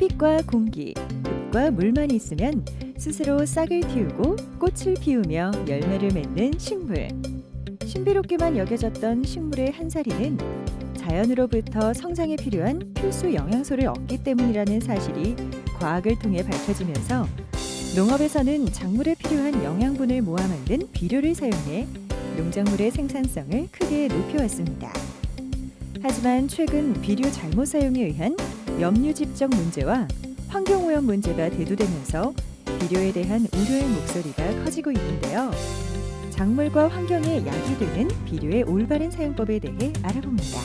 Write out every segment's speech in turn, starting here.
햇빛과 공기, 흙과 물만 있으면 스스로 싹을 틔우고 꽃을 피우며 열매를 맺는 식물. 신비롭게만 여겨졌던 식물의 한 사리는 자연으로부터 성장에 필요한 필수 영양소를 얻기 때문이라는 사실이 과학을 통해 밝혀지면서 농업에서는 작물에 필요한 영양분을 모아 만든 비료를 사용해 농작물의 생산성을 크게 높여왔습니다. 하지만 최근 비료 잘못 사용에 의한 염류집적 문제와 환경오염 문제가 대두되면서 비료에 대한 우려의 목소리가 커지고 있는데요. 작물과 환경에 약이 되는 비료의 올바른 사용법에 대해 알아봅니다.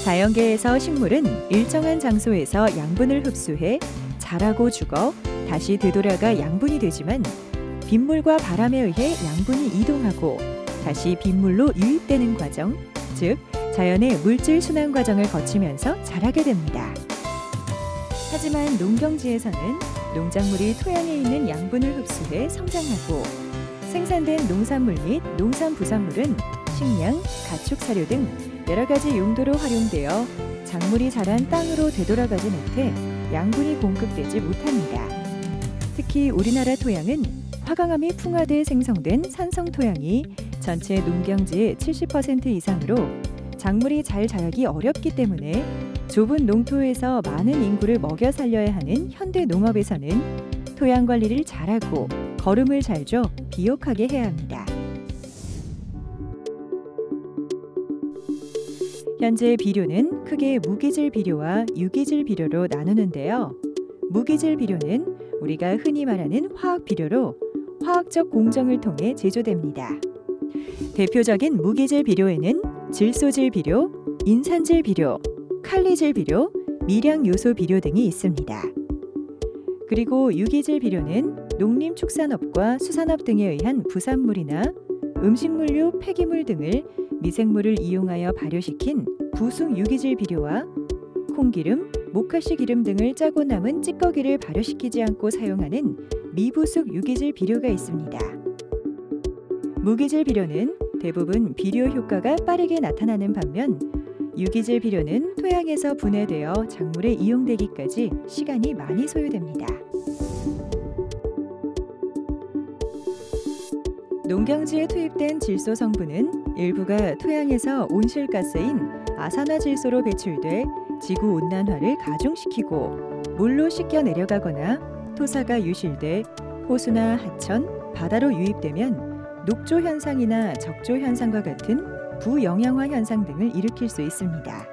자연계에서 식물은 일정한 장소에서 양분을 흡수해 자라고 죽어 다시 되돌아가 양분이 되지만 빗물과 바람에 의해 양분이 이동하고 다시 빗물로 유입되는 과정, 즉 자연의 물질 순환 과정을 거치면서 자라게 됩니다. 하지만 농경지에서는 농작물이 토양에 있는 양분을 흡수해 성장하고 생산된 농산물 및 농산부산물은 식량, 가축사료 등 여러 가지 용도로 활용되어 작물이 자란 땅으로 되돌아가지 못해 양분이 공급되지 못합니다. 특히 우리나라 토양은 화강암이 풍화돼 생성된 산성 토양이 전체 농경지의 70% 이상으로 작물이 잘 자라기 어렵기 때문에 좁은 농토에서 많은 인구를 먹여 살려야 하는 현대 농업에서는 토양 관리를 잘하고 거름을 잘 줘 비옥하게 해야 합니다. 현재 비료는 크게 무기질 비료와 유기질 비료로 나누는데요. 무기질 비료는 우리가 흔히 말하는 화학 비료로 화학적 공정을 통해 제조됩니다. 대표적인 무기질 비료에는 질소질 비료, 인산질 비료, 칼리질 비료, 미량 요소 비료 등이 있습니다. 그리고 유기질 비료는 농림축산업과 수산업 등에 의한 부산물이나 음식물류, 폐기물 등을 미생물을 이용하여 발효시킨 부숙 유기질 비료와 콩기름, 모카씨 기름 등을 짜고 남은 찌꺼기를 발효시키지 않고 사용하는 미부숙 유기질 비료가 있습니다. 무기질 비료는 대부분 비료 효과가 빠르게 나타나는 반면 유기질 비료는 토양에서 분해되어 작물에 이용되기까지 시간이 많이 소요됩니다. 농경지에 투입된 질소 성분은 일부가 토양에서 온실가스인 아산화질소로 배출돼 지구온난화를 가중시키고 물로 씻겨 내려가거나 토사가 유실돼 호수나 하천, 바다로 유입되면 녹조 현상이나 적조 현상과 같은 부영양화 현상 등을 일으킬 수 있습니다.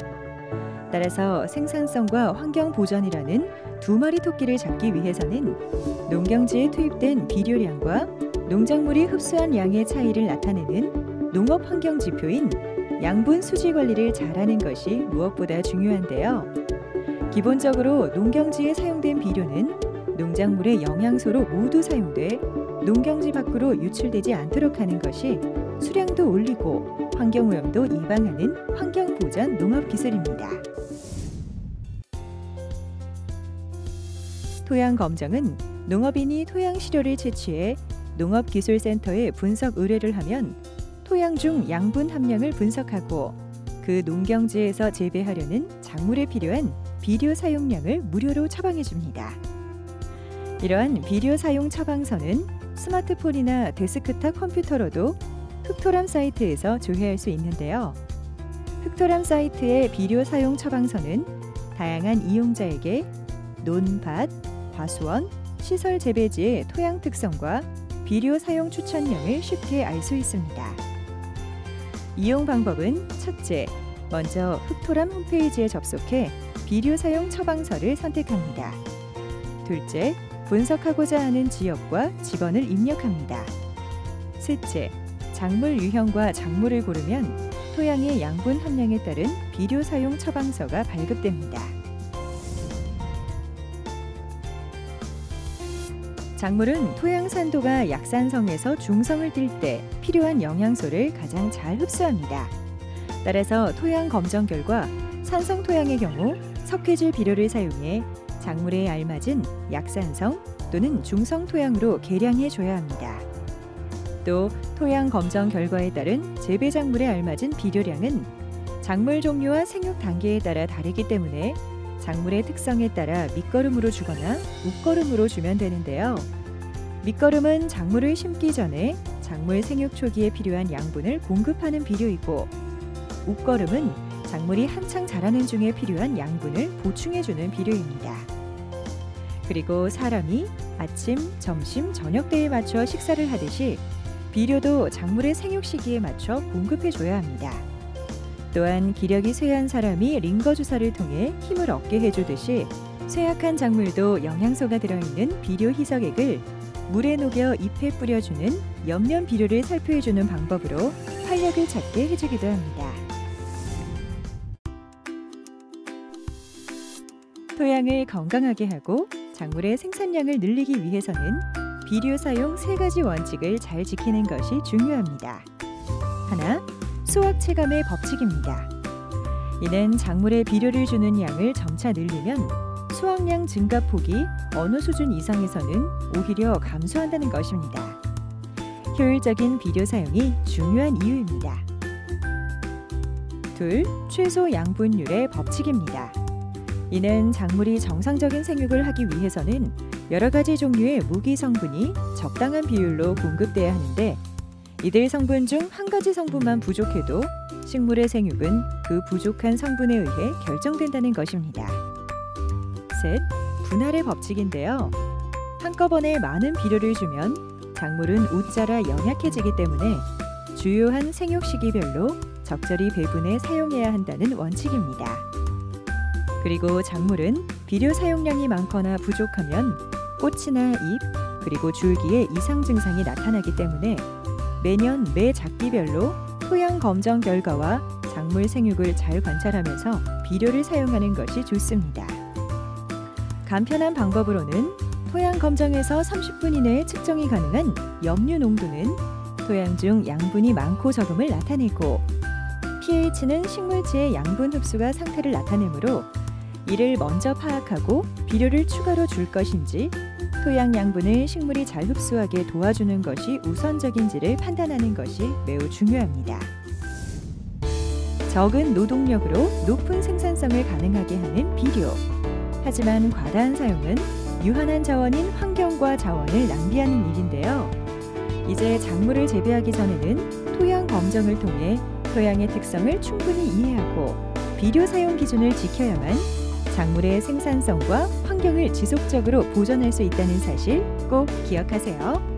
따라서 생산성과 환경 보전이라는 두 마리 토끼를 잡기 위해서는 농경지에 투입된 비료량과 농작물이 흡수한 양의 차이를 나타내는 농업 환경 지표인 양분 수지 관리를 잘하는 것이 무엇보다 중요한데요. 기본적으로 농경지에 사용된 비료는 농작물의 영양소로 모두 사용돼 농경지 밖으로 유출되지 않도록 하는 것이 수량도 올리고 환경오염도 예방하는 환경보전 농업기술입니다. 토양 검정은 농업인이 토양 시료를 채취해 농업기술센터에 분석 의뢰를 하면 토양 중 양분 함량을 분석하고 그 농경지에서 재배하려는 작물에 필요한 비료 사용량을 무료로 처방해 줍니다. 이러한 비료 사용 처방서는 스마트폰이나 데스크탑 컴퓨터로도 흑토람 사이트에서 조회할 수 있는데요. 흑토람 사이트의 비료 사용 처방서는 다양한 이용자에게 논밭, 과수원, 시설 재배지의 토양 특성과 비료 사용 추천량을 쉽게 알 수 있습니다. 이용 방법은 첫째, 먼저 흑토람 홈페이지에 접속해 비료 사용 처방서를 선택합니다. 둘째, 분석하고자 하는 지역과 직원을 입력합니다. 셋째, 작물 유형과 작물을 고르면 토양의 양분 함량에 따른 비료 사용 처방서가 발급됩니다. 작물은 토양 산도가 약산성에서 중성을 띌 때 필요한 영양소를 가장 잘 흡수합니다. 따라서 토양 검정 결과 산성 토양의 경우 석회질 비료를 사용해 작물에 알맞은 약산성 또는 중성 토양으로 개량해 줘야 합니다. 또 토양 검정 결과에 따른 재배 작물에 알맞은 비료량은 작물 종류와 생육 단계에 따라 다르기 때문에 작물의 특성에 따라 밑거름으로 주거나 웃거름으로 주면 되는데요. 밑거름은 작물을 심기 전에 작물 생육 초기에 필요한 양분을 공급하는 비료이고, 웃거름은 작물이 한창 자라는 중에 필요한 양분을 보충해주는 비료입니다. 그리고 사람이 아침, 점심, 저녁 때에 맞춰 식사를 하듯이 비료도 작물의 생육 시기에 맞춰 공급해줘야 합니다. 또한 기력이 쇠한 사람이 링거 주사를 통해 힘을 얻게 해주듯이 쇠약한 작물도 영양소가 들어있는 비료 희석액을 물에 녹여 잎에 뿌려주는 옆면 비료를 살포해주는 방법으로 활력을 찾게 해주기도 합니다. 토양을 건강하게 하고 작물의 생산량을 늘리기 위해서는 비료 사용 3가지 원칙을 잘 지키는 것이 중요합니다. 하나, 수확 체감의 법칙입니다. 이는 작물에 비료를 주는 양을 점차 늘리면 수확량 증가 폭이 어느 수준 이상에서는 오히려 감소한다는 것입니다. 효율적인 비료 사용이 중요한 이유입니다. 둘, 최소 양분율의 법칙입니다. 이는 작물이 정상적인 생육을 하기 위해서는 여러 가지 종류의 무기 성분이 적당한 비율로 공급돼야 하는데, 이들 성분 중 한 가지 성분만 부족해도 식물의 생육은 그 부족한 성분에 의해 결정된다는 것입니다. 셋, 분할의 법칙인데요. 한꺼번에 많은 비료를 주면 작물은 웃자라 연약해지기 때문에 주요한 생육 시기별로 적절히 배분해 사용해야 한다는 원칙입니다. 그리고 작물은 비료 사용량이 많거나 부족하면 꽃이나 잎, 그리고 줄기에 이상 증상이 나타나기 때문에 매년 매 작기별로 토양 검정 결과와 작물 생육을 잘 관찰하면서 비료를 사용하는 것이 좋습니다. 간편한 방법으로는 토양 검정에서 30분 이내에 측정이 가능한 염류 농도는 토양 중 양분이 많고 적음을 나타내고, pH는 식물지의 양분 흡수가 상태를 나타내므로 이를 먼저 파악하고 비료를 추가로 줄 것인지, 토양 양분을 식물이 잘 흡수하게 도와주는 것이 우선적인지를 판단하는 것이 매우 중요합니다. 적은 노동력으로 높은 생산성을 가능하게 하는 비료. 하지만 과다한 사용은 유한한 자원인 환경과 자원을 낭비하는 일인데요. 이제 작물을 재배하기 전에는 토양 검정을 통해 토양의 특성을 충분히 이해하고 비료 사용 기준을 지켜야만 작물의 생산성과 환경을 지속적으로 보존할 수 있다는 사실 꼭 기억하세요.